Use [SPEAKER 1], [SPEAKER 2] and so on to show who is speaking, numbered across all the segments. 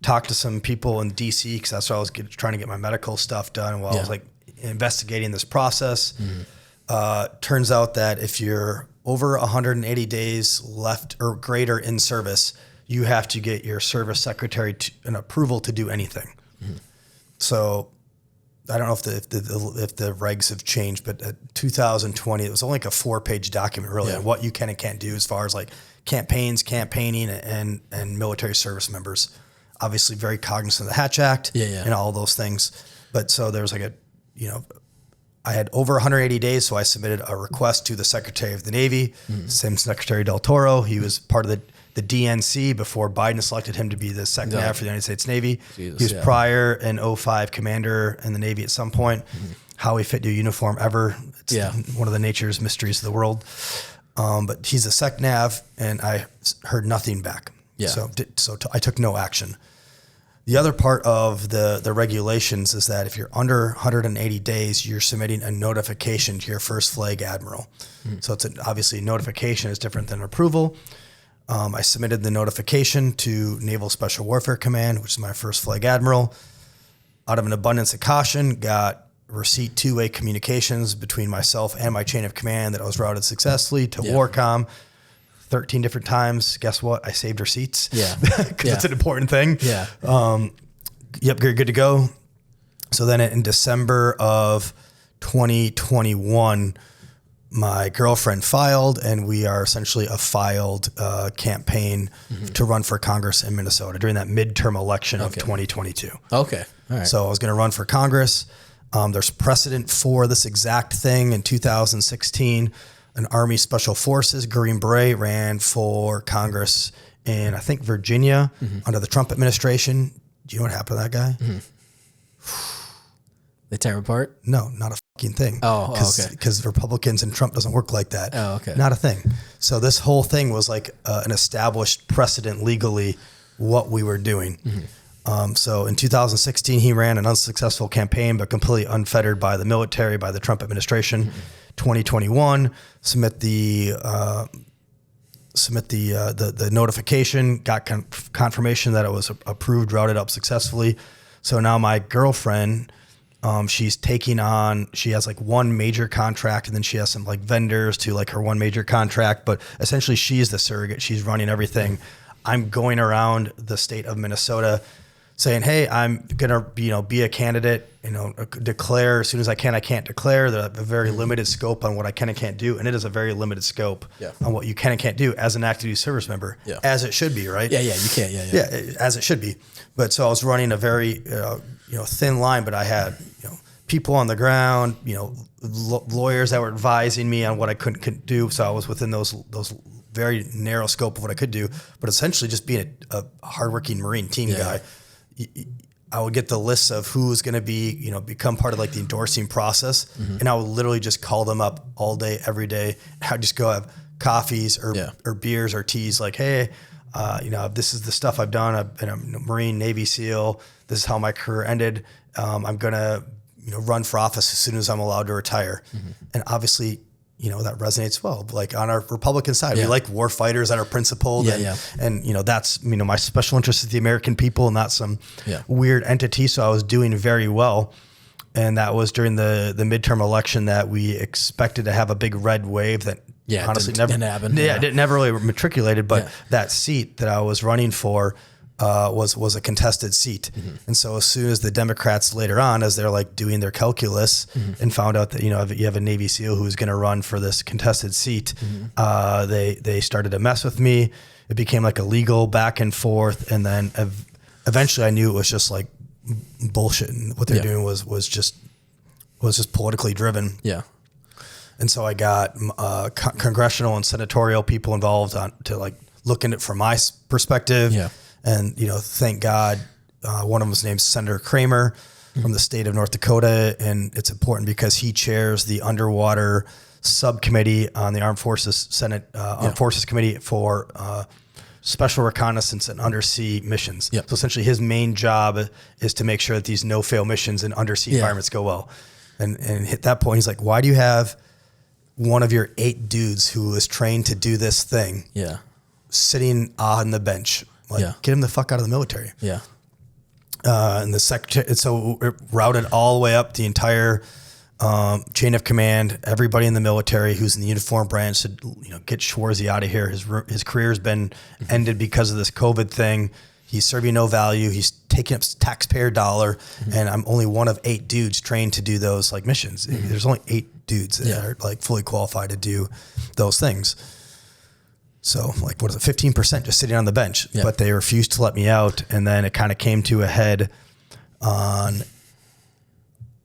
[SPEAKER 1] talked to some people in DC because that's where I was trying to get my medical stuff done while I was like investigating this process. Turns out that if you're over 180 days left or greater in service, you have to get your service secretary an approval to do anything. So I don't know if the regs have changed, but 2020, it was only like a 4-page document really on what you can and can't do as far as like campaigning and military service members. Obviously very cognizant of the Hatch Act and all those things. But so there was like I had over 180 days, so I submitted a request to the Secretary of the Navy, same Secretary Del Toro. He was part of the DNC before Biden selected him to be the second NAV for the United States Navy. He was prior an 05 commander in the Navy at some point. How he fit to a uniform ever. It's one of the nature's mysteries of the world. But he's the sec nav, and I heard nothing back. So I took no action. The other part of the regulations is that if you're under 180 days, you're submitting a notification to your first flag admiral. So it's obviously notification is different than approval. I submitted the notification to Naval Special Warfare Command, which is my first flag admiral. Out of an abundance of caution, got receipt two-way communications between myself and my chain of command that I was routed successfully to Warcom 13 different times. Guess what? I saved receipts. Because it's an important thing. Yep, you're good to go. So then in December of 2021, my girlfriend filed, and we are essentially a filed campaign to run for Congress in Minnesota during that midterm election of 2022.
[SPEAKER 2] Okay. All right.
[SPEAKER 1] So I was going to run for Congress. There's precedent for this exact thing. In 2016, an Army Special Forces Green Beret ran for Congress in, I think, Virginia under the Trump administration. Do you know what happened to that guy?
[SPEAKER 2] They tear apart?
[SPEAKER 1] No, not a fucking thing.
[SPEAKER 2] Oh, okay.
[SPEAKER 1] Because Republicans and Trump doesn't work like that.
[SPEAKER 2] Oh, okay.
[SPEAKER 1] Not a thing. So this whole thing was like an established precedent legally what we were doing. So in 2016, he ran an unsuccessful campaign, but completely unfettered by the military, by the Trump administration. 2021, submit the notification, got confirmation that it was approved, routed up successfully. So now my girlfriend, she's taking on, she has like one major contract, and then she has some like vendors to like her one major contract, but essentially she's the surrogate. She's running everything. I'm going around the state of Minnesota saying, hey, I'm going to, be a candidate, declare as soon as I can. I can't declare. There's a very limited scope on what I can and can't do. And it is a very limited scope on what you can and can't do as an active duty service member, as it should be, right?
[SPEAKER 2] Yeah, you can't.
[SPEAKER 1] Yeah, as it should be. But so I was running a very, thin line, but I had, people on the ground, lawyers that were advising me on what I couldn't do. So I was within those very narrow scope of what I could do, but essentially just being a hardworking Marine team guy. I would get the lists of who was going to be, become part of like the endorsing process. And I would literally just call them up all day, every day. I'd just go have coffees or beers or teas like, hey, this is the stuff I've done. I've been a Marine, Navy SEAL. This is how my career ended. I'm going to, run for office as soon as I'm allowed to retire. And obviously, that resonates well. Like on our Republican side, we like war fighters that are principled and that's, my special interest is the American people, not some weird entity. So I was doing very well. And that was during the midterm election that we expected to have a big red wave that honestly never happened. It never really matriculated, but that seat that I was running for was a contested seat. And so as soon as the Democrats later on, as they're like doing their calculus and found out that, you have a Navy SEAL who's going to run for this contested seat, they started to mess with me. It became like a legal back and forth. And then eventually I knew it was just like bullshit. And what they're doing was just politically driven. And so I got congressional and senatorial people involved to like look at it from my perspective. And, thank God, one of them was named Senator Kramer from the state of North Dakota. And it's important because he chairs the underwater subcommittee on the Armed Forces Senate, Armed Forces Committee for special reconnaissance and undersea missions. So essentially his main job is to make sure that these no-fail missions in undersea environments go well. And at that point, he's like, why do you have one of your 8 dudes who is trained to do this thing sitting on the bench? Like, get him the fuck out of the military. And the secretary, so it routed all the way up the entire chain of command. Everybody in the military who's in the uniform branch said, get Schwarze out of here. His career's been ended because of this COVID thing. He's serving no value. He's taking up taxpayer dollar, and I'm only one of 8 dudes trained to do those like missions. There's only 8 dudes that are like fully qualified to do those things. So like, what is it? 15% just sitting on the bench, but they refused to let me out. And then it kind of came to a head on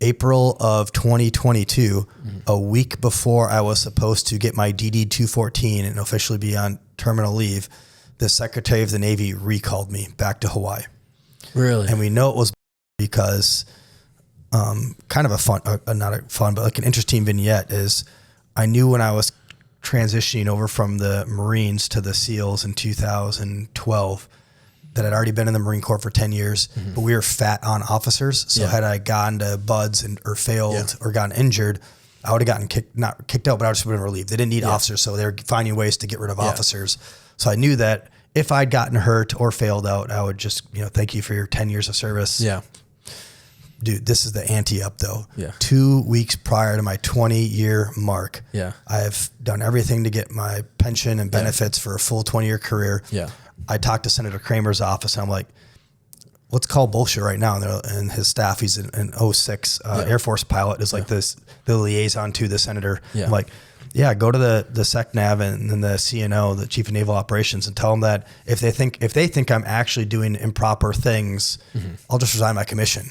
[SPEAKER 1] April of 2022, a week before I was supposed to get my DD 214 and officially be on terminal leave. The Secretary of the Navy recalled me back to Hawaii.
[SPEAKER 2] Really?
[SPEAKER 1] And we know it was because kind of a fun, not a fun, but like an interesting vignette is I knew when I was transitioning over from the Marines to the SEALs in 2012 that I'd already been in the Marine Corps for 10 years, but we were fat on officers. So had I gone to BUDS or failed or gotten injured, I would have gotten not kicked out, but I would just been relieved. They didn't need officers, so they were finding ways to get rid of officers. So I knew that if I'd gotten hurt or failed out, I would just, thank you for your 10 years of service.
[SPEAKER 2] Yeah.
[SPEAKER 1] Dude, this is the ante up though.
[SPEAKER 2] Yeah.
[SPEAKER 1] 2 weeks prior to my 20-year mark, I have done everything to get my pension and benefits for a full 20-year career.
[SPEAKER 2] Yeah.
[SPEAKER 1] I talked to Senator Kramer's office and I'm like, let's call bullshit right now. And his staff, he's an 06 Air Force pilot, is like the liaison to the senator. I'm like, go to the SecNav and then the CNO, the Chief of Naval Operations, and tell them that if they think I'm actually doing improper things, I'll just resign my commission.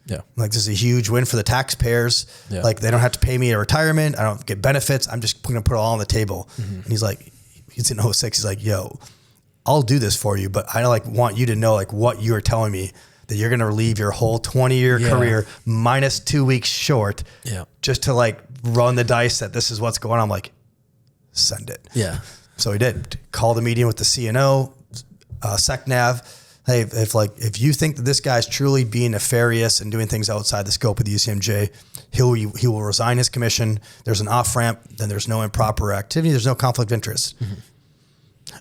[SPEAKER 1] Yeah. Like, this is a huge win for the taxpayers. Yeah. Like, they don't have to pay me a retirement. I don't get benefits. I'm just going to put it all on the table. And he's like, he's in 06. He's like, yo, I'll do this for you, but I want you to know like what you're telling me, that you're going to leave your whole 20-year career minus 2 weeks short just to like run the dice that this is what's going on. I'm like, send it. Yeah. So he did. Called a meeting with the CNO, SecNav. Hey, if you think that this guy's truly being nefarious and doing things outside the scope of the UCMJ, he will resign his commission. There's an off ramp. Then there's no improper activity. There's no conflict of interest.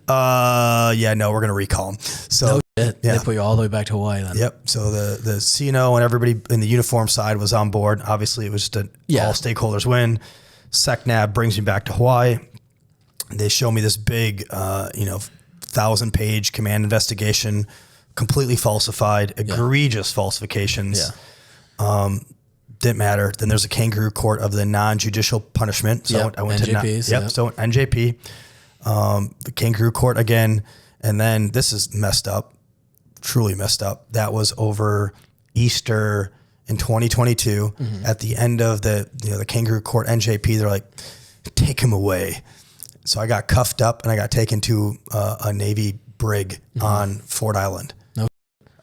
[SPEAKER 1] We're going to recall him. So
[SPEAKER 2] they put you all the way back to Hawaii then.
[SPEAKER 1] Yep. So the CNO and everybody in the uniform side was on board. Obviously it was just all stakeholders win. SecNav brings me back to Hawaii. They show me this big, 1,000-page command investigation, completely falsified, egregious falsifications. Didn't matter. Then there's a kangaroo court of the non-judicial punishment. So I went
[SPEAKER 2] NJPs,
[SPEAKER 1] to So NJP, the kangaroo court again, and then this is messed up, truly messed up. That was over Easter in 2022. At the end of the kangaroo court NJP, they're like, take him away. So I got cuffed up and I got taken to a Navy brig on Ford Island.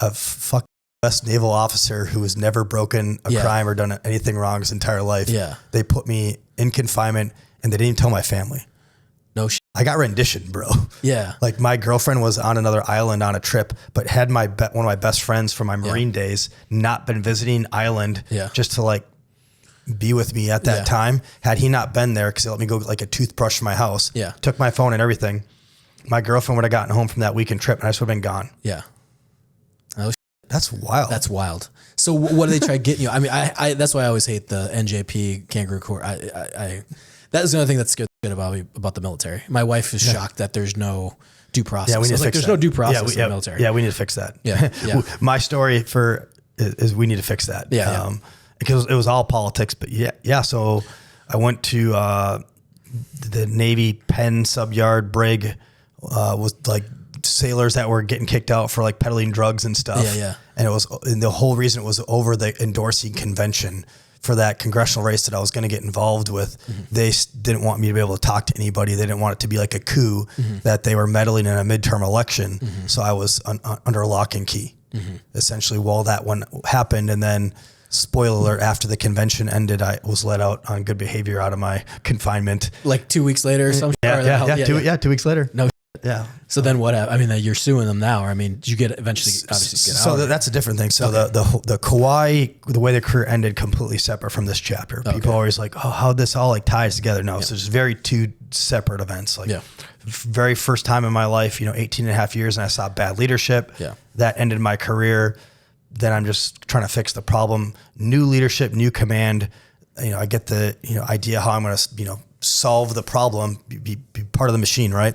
[SPEAKER 1] A fucking best naval officer who has never broken a crime or done anything wrong his entire life. They put me in confinement and they didn't even tell my family.
[SPEAKER 2] No shit.
[SPEAKER 1] I got renditioned, bro. Yeah. Like, my girlfriend was on another island on a trip, but had one of my best friends from my Marine days not been visiting island just to like be with me at that time. Had he not been there, because they let me go get like a toothbrush from my house, took my phone and everything, my girlfriend would have gotten home from that weekend trip and I just would have been gone. Yeah. Oh, that's wild.
[SPEAKER 2] That's wild. So what do they try getting you? I mean, I that's why I always hate the NJP kangaroo court. That is the only thing that's good about me, about the military. My wife is shocked that there's no due process.
[SPEAKER 1] Yeah, we need to fix
[SPEAKER 2] there's
[SPEAKER 1] that.
[SPEAKER 2] no due process in the military.
[SPEAKER 1] Yeah, we need to fix that. Yeah. My story is we need to fix that. Because it was all politics, but so I went to the Navy Penn Subyard Brig, was like sailors that were getting kicked out for like peddling drugs and stuff. And the whole reason it was over the endorsing convention for that congressional race that I was going to get involved with. They didn't want me to be able to talk to anybody. They didn't want it to be like a coup that they were meddling in a midterm election. So I was under lock and key, essentially, while that one happened. And then, spoiler alert, after the convention ended, I was let out on good behavior out of my confinement.
[SPEAKER 2] Like 2 weeks later or something?
[SPEAKER 1] 2 weeks later.
[SPEAKER 2] No.
[SPEAKER 1] Yeah.
[SPEAKER 2] So then what happened? I mean, you're suing them now. Or I mean, did you obviously get out?
[SPEAKER 1] So that's a different thing. So the Kauai, the way the career ended, completely separate from this chapter. People are always like, oh, how this all like ties together. No, so it's very two separate events. Like very first time in my life, 18 and a half years, and I saw bad leadership. That ended my career. then I'm just trying to fix the problem. New leadership, new command. I get the idea how I'm going to solve the problem, be part of the machine, right?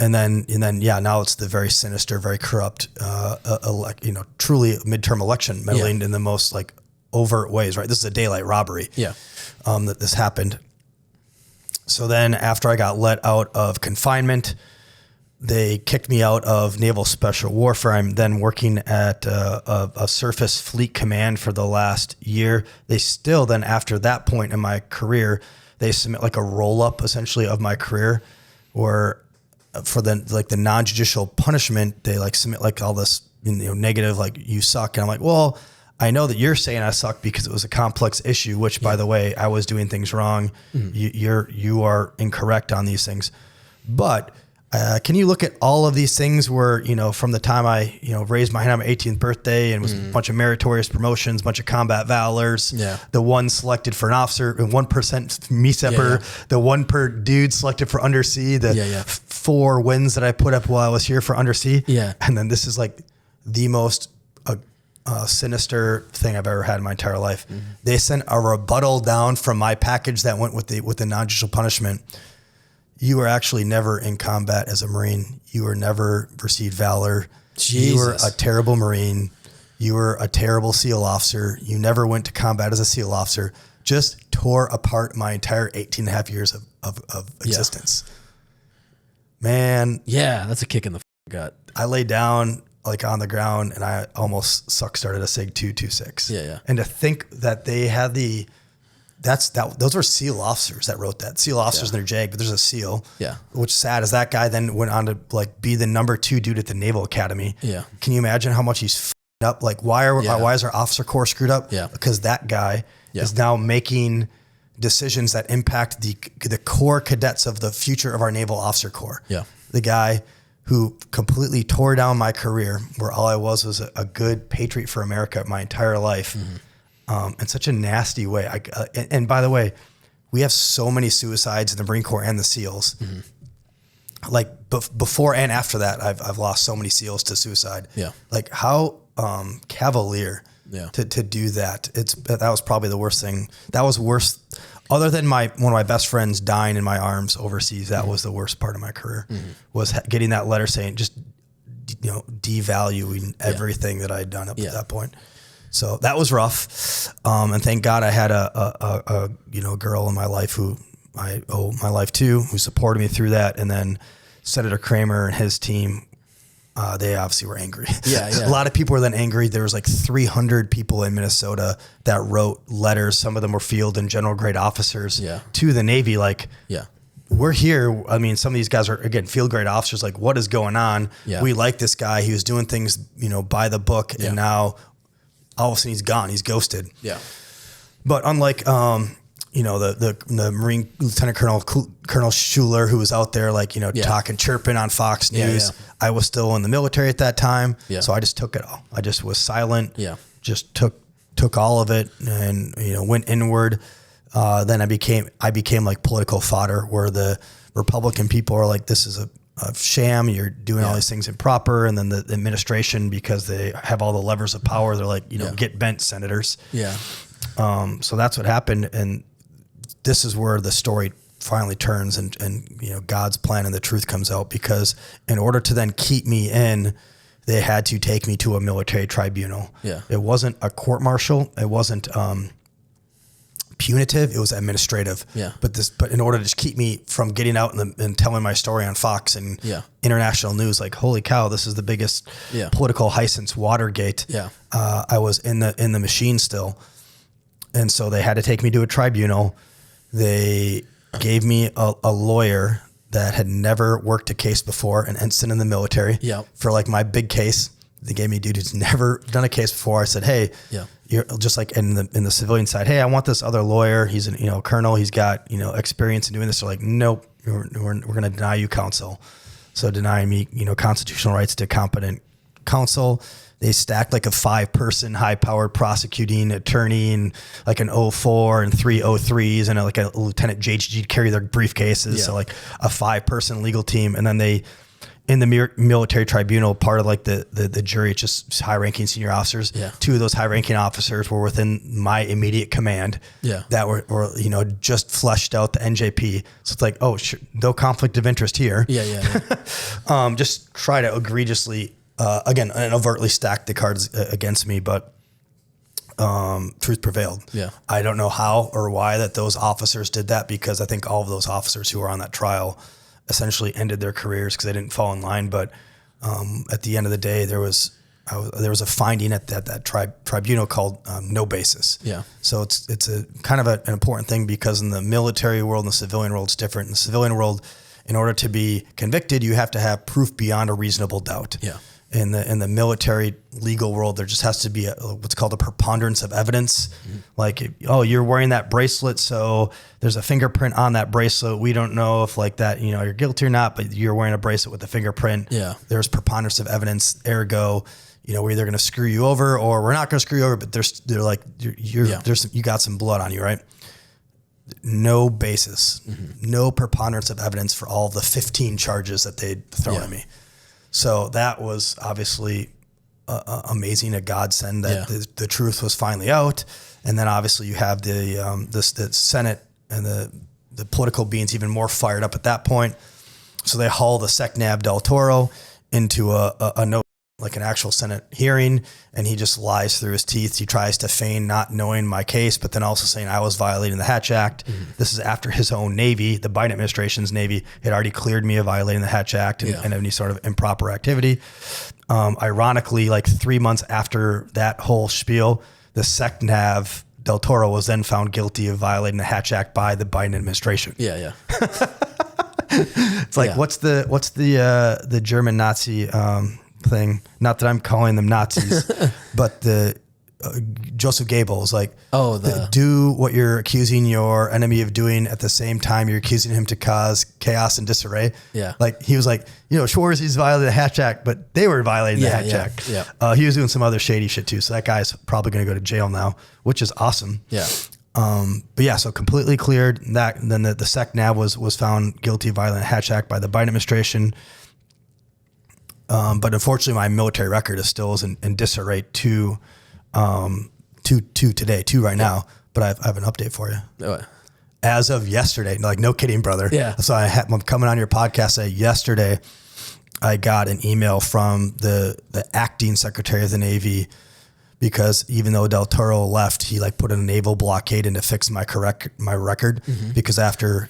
[SPEAKER 1] And then now it's the very sinister, very corrupt, truly midterm election meddling in the most like overt ways, right? This is a daylight robbery.
[SPEAKER 2] Yeah.
[SPEAKER 1] That this happened. So then after I got let out of confinement, they kicked me out of Naval Special Warfare. I'm then working at a surface fleet command for the last year. They still then, after that point in my career, they submit like a roll-up essentially of my career, or for the non-judicial punishment, they like submit like all this negative, like you suck. And I'm like, well, I know that you're saying I suck because it was a complex issue, which by the way, I was doing things wrong. You are incorrect on these things. But can you look at all of these things where, from the time I, raised my hand on my 18th birthday and was a bunch of meritorious promotions, bunch of combat valors, the one selected for an officer, and 1% MESEPer, the one per dude selected for undersea, the 4 wins that I put up while I was here for undersea. Yeah. And then this is like the most sinister thing I've ever had in my entire life. They sent a rebuttal down from my package that went with the non-judicial punishment. You were actually never in combat as a Marine. You were never received valor. Jesus. You were a terrible Marine. You were a terrible SEAL officer. You never went to combat as a SEAL officer. Just tore apart my entire 18 and a half years of existence. Man.
[SPEAKER 2] Yeah, that's a kick in the gut.
[SPEAKER 1] I lay down like on the ground and I almost started a SIG 226.
[SPEAKER 2] Yeah.
[SPEAKER 1] And to think that they had those were SEAL officers that wrote that. SEAL officers in their JAG, but there's a SEAL. Yeah. Which sad is that guy then went on to like be the number 2 dude at the Naval Academy. Yeah. Can you imagine how much he's f***ed up? Like why is our officer corps screwed up? Yeah. Because that guy is now making decisions that impact the core cadets of the future of our Naval Officer Corps. Yeah. The guy who completely tore down my career, where all I was a good patriot for America my entire life. In such a nasty way. And by the way, we have so many suicides in the Marine Corps and the SEALs. Like before and after that, I've lost so many SEALs to suicide. Yeah. Like how cavalier to do that. That was probably the worst thing. That was worse. Other than one of my best friends dying in my arms overseas, that was the worst part of my career. Was getting that letter saying just devaluing everything that I had done up to that point. So that was rough. And thank God I had a girl in my life who I owe my life to, who supported me through that. And then Senator Kramer and his team, they obviously were angry. A lot of people were then angry. There was like 300 people in Minnesota that wrote letters. Some of them were field and general grade officers to the Navy. Like, we're here. I mean, some of these guys are, again, field grade officers. Like, what is going on? We like this guy. He was doing things, by the book. And now all of a sudden he's gone. He's ghosted. Yeah. But unlike, the Marine Lieutenant Colonel Schuler, who was out there, like, talking, chirping on Fox News. I was still in the military at that time. So I just took it all. I just was silent. Just took all of it and, went inward. Then I became like political fodder, where the Republican people are like, this is a sham. You're doing all these things improper. And then the administration, because they have all the levers of power, they're like, get bent, senators. Yeah. So that's what happened. And this is where the story finally turns and God's plan and the truth comes out, because in order to then keep me in, they had to take me to a military tribunal. Yeah. It wasn't a court martial. It wasn't, punitive. It was administrative. Yeah. But in order to just keep me from getting out and telling my story on Fox and international news, like, holy cow, this is the biggest political heist since Watergate. Yeah. I was in the machine still. And so they had to take me to a tribunal. They gave me a lawyer that had never worked a case before, an ensign in the military. Yeah. For like my big case. They gave me a dude who's never done a case before. I said, hey, you're just like in the civilian side. Hey, I want this other lawyer. He's a colonel. He's got, experience in doing this. They're like, nope, we're going to deny you counsel. So denying me, constitutional rights to competent counsel. They stacked like a 5-person high-powered prosecuting attorney and like an 04 and 3 03s and like a lieutenant JHG to carry their briefcases. So like a 5-person legal team. And then they in the military tribunal, part of like the jury, it's just high-ranking senior officers.
[SPEAKER 2] Yeah.
[SPEAKER 1] 2 of those high-ranking officers were within my immediate command.
[SPEAKER 2] Yeah.
[SPEAKER 1] That were just fleshed out the NJP. So it's like, oh, sure, no conflict of interest here.
[SPEAKER 2] Yeah.
[SPEAKER 1] Just try to egregiously, again, and overtly stack the cards against me, but truth prevailed.
[SPEAKER 2] Yeah.
[SPEAKER 1] I don't know how or why that those officers did that, because I think all of those officers who were on that trial essentially ended their careers because they didn't fall in line. But at the end of the day, there was a finding at that tribunal called no basis.
[SPEAKER 2] Yeah.
[SPEAKER 1] So it's a kind of an important thing, because in the military world and the civilian world, it's different. In the civilian world, in order to be convicted, you have to have proof beyond a reasonable doubt.
[SPEAKER 2] Yeah.
[SPEAKER 1] In the military legal world, there just has to be what's called a preponderance of evidence. Mm-hmm. Like, oh, you're wearing that bracelet, so there's a fingerprint on that bracelet. We don't know if like that, you're guilty or not, but you're wearing a bracelet with a fingerprint.
[SPEAKER 2] Yeah.
[SPEAKER 1] There's preponderance of evidence. Ergo, we're either going to screw you over or we're not going to screw you over. But they're like, you got some blood on you, right? No basis, no preponderance of evidence for all of the 15 charges that they'd thrown at me. So that was obviously amazing, a godsend that the truth was finally out. And then obviously you have the Senate and the political beings even more fired up at that point. So they haul the SecNav Del Toro into a note, like an actual Senate hearing, and he just lies through his teeth. He tries to feign not knowing my case, but then also saying I was violating the Hatch Act. Mm-hmm. This is after his own Navy, the Biden administration's Navy, had already cleared me of violating the Hatch Act and any sort of improper activity. Ironically, like 3 months after that whole spiel, the SecNav Del Toro was then found guilty of violating the Hatch Act by the Biden administration.
[SPEAKER 2] Yeah.
[SPEAKER 1] It's like, what's the German Nazi thing? Not that I'm calling them Nazis, but the Joseph Goebbels is like, do what you're accusing your enemy of doing at the same time you're accusing him to cause chaos and disarray.
[SPEAKER 2] Yeah.
[SPEAKER 1] Like he was like, Schwarze violated the Hatch Act, but they were violating the Hatch Act.
[SPEAKER 2] Yeah.
[SPEAKER 1] He was doing some other shady shit too. So that guy's probably going to go to jail now, which is awesome.
[SPEAKER 2] Yeah.
[SPEAKER 1] But yeah, so completely cleared that. And then the SecNav was found guilty of violating the Hatch Act by the Biden administration. But unfortunately, my military record is still in disarray to today, right now. But I have an update for you.
[SPEAKER 2] Oh.
[SPEAKER 1] As of yesterday, like no kidding, brother.
[SPEAKER 2] Yeah.
[SPEAKER 1] So I'm coming on your podcast. Yesterday, I got an email from the acting Secretary of the Navy, because even though Del Toro left, he like put a naval blockade in to fix my record. Mm-hmm. Because after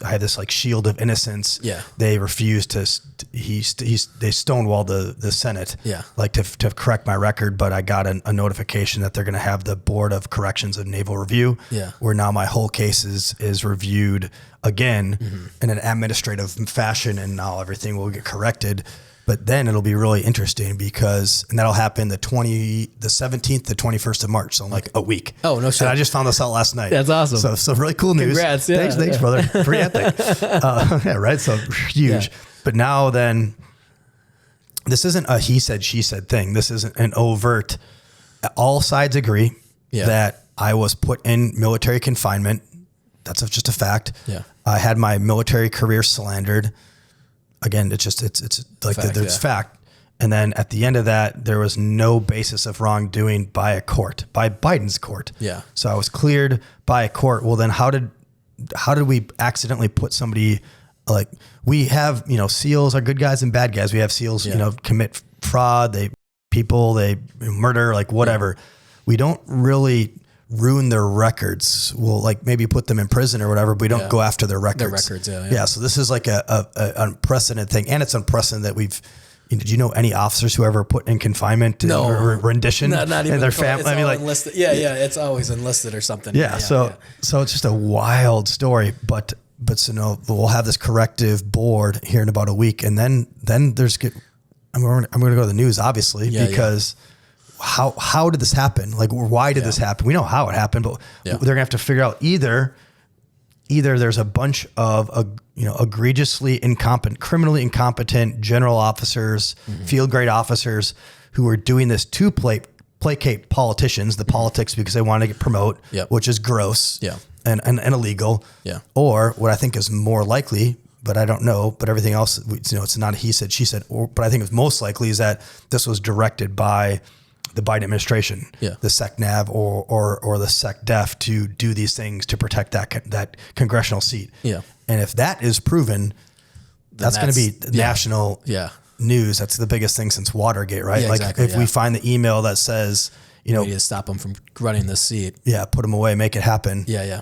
[SPEAKER 1] I had this like shield of innocence.
[SPEAKER 2] Yeah.
[SPEAKER 1] They refused to. They stonewalled the Senate.
[SPEAKER 2] Yeah.
[SPEAKER 1] Like to correct my record, but I got a notification that they're going to have the Board of Corrections of Naval Review.
[SPEAKER 2] Yeah.
[SPEAKER 1] Where now my whole case is reviewed again in an administrative fashion, and now everything will get corrected. But then it'll be really interesting and that'll happen the 17th to 21st of March. So in like a week.
[SPEAKER 2] Oh, no shit.
[SPEAKER 1] And I just found this out last night.
[SPEAKER 2] That's awesome.
[SPEAKER 1] So really cool news.
[SPEAKER 2] Congrats. Yeah,
[SPEAKER 1] thanks, brother. Pretty epic. Yeah, right. So huge. Yeah. But now then, this isn't a he said, she said thing. This isn't an overt. All sides agree that I was put in military confinement. That's just a fact.
[SPEAKER 2] Yeah.
[SPEAKER 1] I had my military career slandered. Again, it's like
[SPEAKER 2] fact,
[SPEAKER 1] there's fact. And then at the end of that, there was no basis of wrongdoing by a court, by Biden's court.
[SPEAKER 2] Yeah.
[SPEAKER 1] So I was cleared by a court. Well, then how did we accidentally put somebody, like we have, SEALs are good guys and bad guys. We have SEALs, commit fraud, they murder, like whatever. Yeah. We don't really ruin their records. We'll like maybe put them in prison or whatever, but we don't go after their records. Yeah. So this is like a unprecedented thing. And it's unprecedented that we've, did you know any officers who ever put in confinement or rendition?
[SPEAKER 2] Not even
[SPEAKER 1] and their family.
[SPEAKER 2] I mean, like enlisted. Yeah. It's always enlisted or something.
[SPEAKER 1] So it's just a wild story, but so we'll have this corrective board here in about a week. And then I'm going to go to the news, obviously, because how did this happen? Like, why did this happen? We know how it happened, but they're gonna have to figure out either there's a bunch of egregiously incompetent, criminally incompetent general officers, field grade officers who are doing this to placate politicians, the politics, because they want to promote, which is gross and illegal.
[SPEAKER 2] Yeah.
[SPEAKER 1] Or what I think is more likely, but I don't know. But everything else, it's not a he said, she said. But I think it's most likely is that this was directed by the Biden administration, the SecNav or the SecDef to do these things to protect that congressional seat.
[SPEAKER 2] Yeah.
[SPEAKER 1] And if that is proven, that's going to be national news. That's the biggest thing since Watergate, right?
[SPEAKER 2] Yeah,
[SPEAKER 1] like
[SPEAKER 2] exactly,
[SPEAKER 1] if we find the email that says,
[SPEAKER 2] we need to stop him from running this seat.
[SPEAKER 1] Yeah, put him away, make it happen.
[SPEAKER 2] Yeah, yeah.